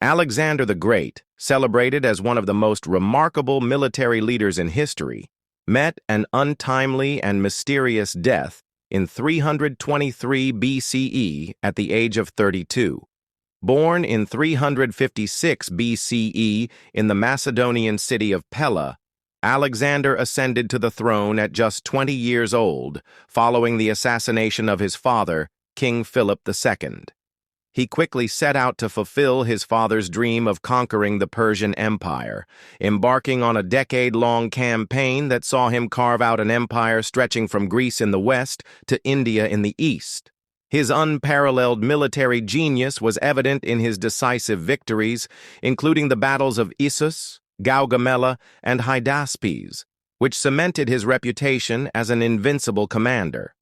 Alexander the Great, celebrated as one of the most remarkable military leaders in history, met an untimely and mysterious death in 323 BCE at the age of 32. Born in 356 BCE in the Macedonian city of Pella, Alexander ascended to the throne at just 20 years old, following the assassination of his father, King Philip II. He quickly set out to fulfill his father's dream of conquering the Persian Empire, embarking on a decade-long campaign that saw him carve out an empire stretching from Greece in the west to India in the east. His unparalleled military genius was evident in his decisive victories, including the battles of Issus, Gaugamela, and Hydaspes, which cemented his reputation as an invincible commander.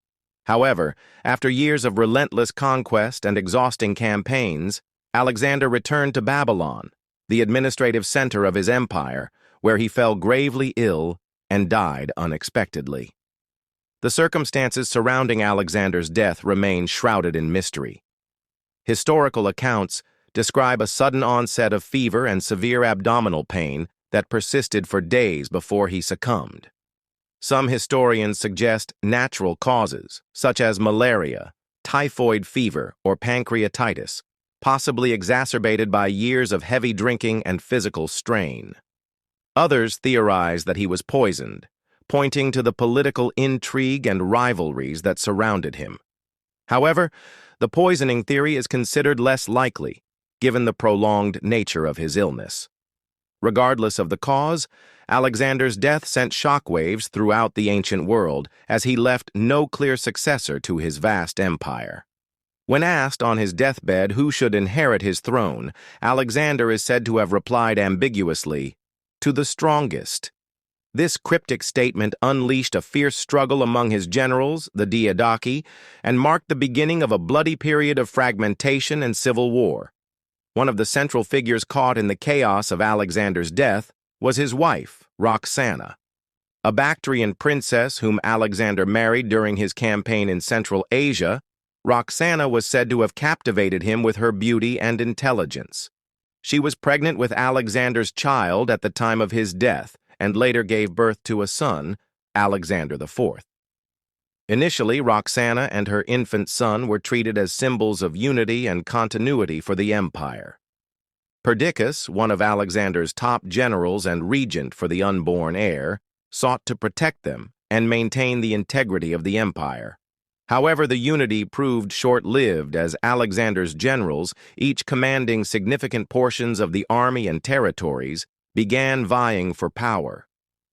However, after years of relentless conquest and exhausting campaigns, Alexander returned to Babylon, the administrative center of his empire, where he fell gravely ill and died unexpectedly. The circumstances surrounding Alexander's death remain shrouded in mystery. Historical accounts describe a sudden onset of fever and severe abdominal pain that persisted for days before he succumbed. Some historians suggest natural causes, such as malaria, typhoid fever, or pancreatitis, possibly exacerbated by years of heavy drinking and physical strain. Others theorize that he was poisoned, pointing to the political intrigue and rivalries that surrounded him. However, the poisoning theory is considered less likely, given the prolonged nature of his illness. Regardless of the cause, Alexander's death sent shockwaves throughout the ancient world, as he left no clear successor to his vast empire. When asked on his deathbed who should inherit his throne, Alexander is said to have replied ambiguously, "To the strongest." This cryptic statement unleashed a fierce struggle among his generals, the Diadochi, and marked the beginning of a bloody period of fragmentation and civil war. One of the central figures caught in the chaos of Alexander's death was his wife, Roxana. A Bactrian princess whom Alexander married during his campaign in Central Asia, Roxana was said to have captivated him with her beauty and intelligence. She was pregnant with Alexander's child at the time of his death and later gave birth to a son, Alexander IV. Initially, Roxana and her infant son were treated as symbols of unity and continuity for the empire. Perdiccas, one of Alexander's top generals and regent for the unborn heir, sought to protect them and maintain the integrity of the empire. However, the unity proved short-lived as Alexander's generals, each commanding significant portions of the army and territories, began vying for power.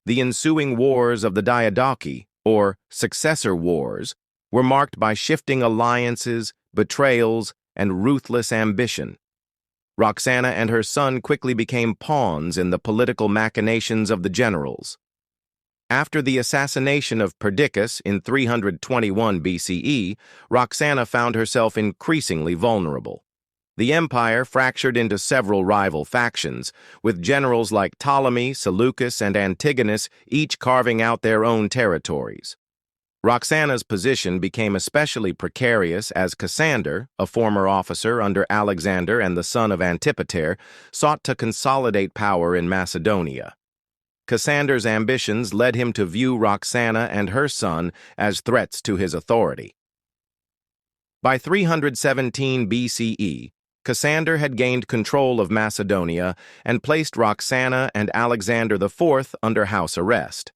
The ensuing wars of the Diadochi, or successor wars, were marked by shifting alliances, betrayals, and ruthless ambition. Roxana and her son quickly became pawns in the political machinations of the generals. After the assassination of Perdiccas in 321 BCE, Roxana found herself increasingly vulnerable. The empire fractured into several rival factions, with generals like Ptolemy, Seleucus, and Antigonus each carving out their own territories. Roxana's position became especially precarious as Cassander, a former officer under Alexander and the son of Antipater, sought to consolidate power in Macedonia. Cassander's ambitions led him to view Roxana and her son as threats to his authority. By 317 BCE, Cassander had gained control of Macedonia and placed Roxana and Alexander IV under house arrest.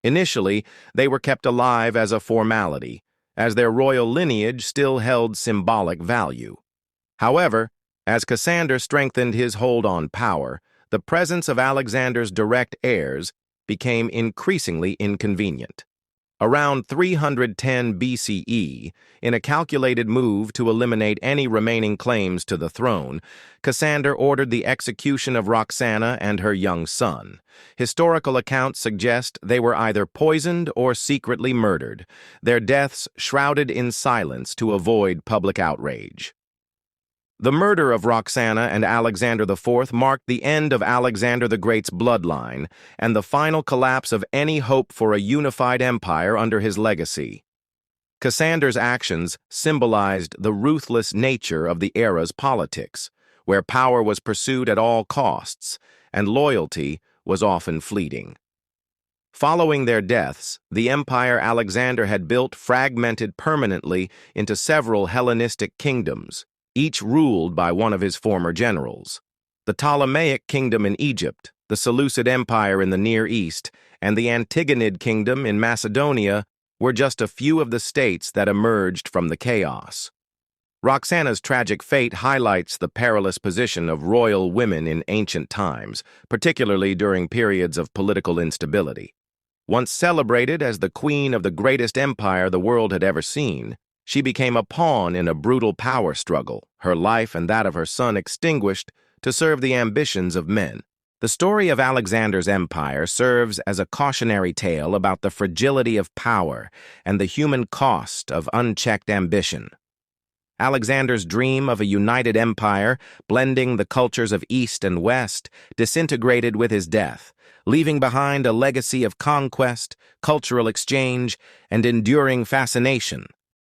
Initially, they were kept alive as a formality, as their royal lineage still held symbolic value. However, as Cassander strengthened his hold on power, the presence of Alexander's direct heirs became increasingly inconvenient. Around 310 BCE, in a calculated move to eliminate any remaining claims to the throne, Cassander ordered the execution of Roxana and her young son. Historical accounts suggest they were either poisoned or secretly murdered, their deaths shrouded in silence to avoid public outrage. The murder of Roxana and Alexander IV marked the end of Alexander the Great's bloodline and the final collapse of any hope for a unified empire under his legacy. Cassander's actions symbolized the ruthless nature of the era's politics, where power was pursued at all costs, and loyalty was often fleeting. Following their deaths, the empire Alexander had built fragmented permanently into several Hellenistic kingdoms, each ruled by one of his former generals. The Ptolemaic kingdom in Egypt, the Seleucid Empire in the Near East, and the Antigonid kingdom in Macedonia were just a few of the states that emerged from the chaos. Roxana's tragic fate highlights the perilous position of royal women in ancient times, particularly during periods of political instability. Once celebrated as the queen of the greatest empire the world had ever seen, she became a pawn in a brutal power struggle, her life and that of her son extinguished to serve the ambitions of men. The story of Alexander's empire serves as a cautionary tale about the fragility of power and the human cost of unchecked ambition. Alexander's dream of a united empire, blending the cultures of East and West, disintegrated with his death, leaving behind a legacy of conquest, cultural exchange, and enduring fascination.